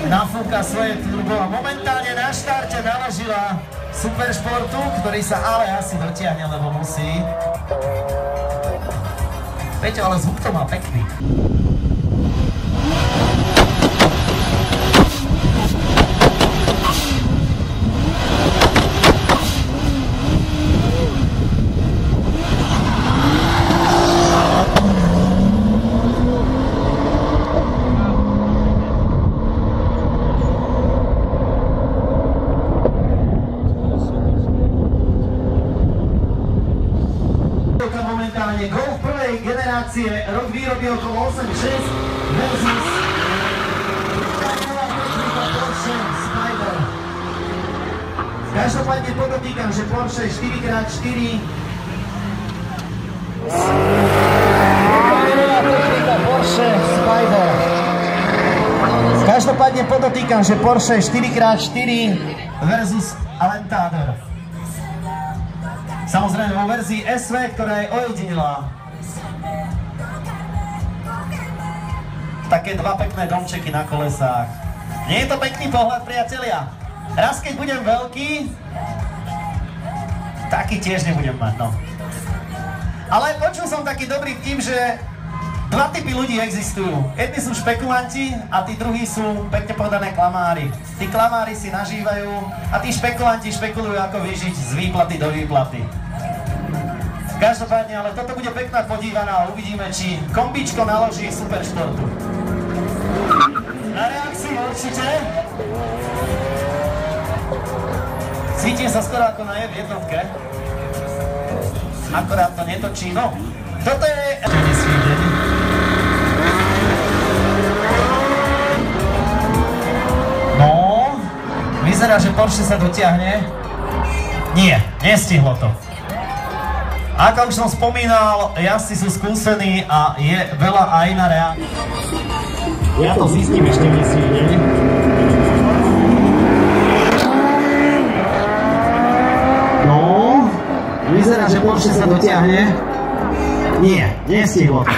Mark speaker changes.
Speaker 1: Nafúka svoje turbo a momentálne na štarte naložila Superšportu, ktorý sa ale asi dotiahne, lebo musí. Peťo, ale zvuk to má pekný. Golf prvej generácie, rok výroby okolo 86 versus Porsche Spider. Každopádne podotýkam, že Porsche 4x4 Porsche Spider. Každopádne podotýkam, že Porsche 4x4 versus Aventador. Samozrejme vo verzii SV, ktorá je ojedinelá. Také dva pekné domčeky na kolesách. Nie je to pekný pohľad, priatelia? Raz keď budem veľký, taký tiež nebudem mať, no. Ale počul som taký dobrý vtip, že dva typy ľudí existujú. Jedni sú špekulanti a tí druhí sú, pekne povedané, klamári. Tí klamári si nažívajú a tí špekulanti špekulujú, ako vyžiť z výplaty do výplaty. Každopádne, ale toto bude pekná podívaná a uvidíme, či kombičko naloží Superšportu. Na reakciu určite. Cítim sa skoro ako na jednotke. Akorát to netočí, no. Toto je... No, vyzerá, že Porsche sa dotiahne. Nie, nestihlo to. Ako už som spomínal, jazdci sú skúsení a je veľa aj na reakciu. Ja to zistím ešte nesmírne. No, vyzerá, že Porsche sa dotiahne. Nie, nestihlo to.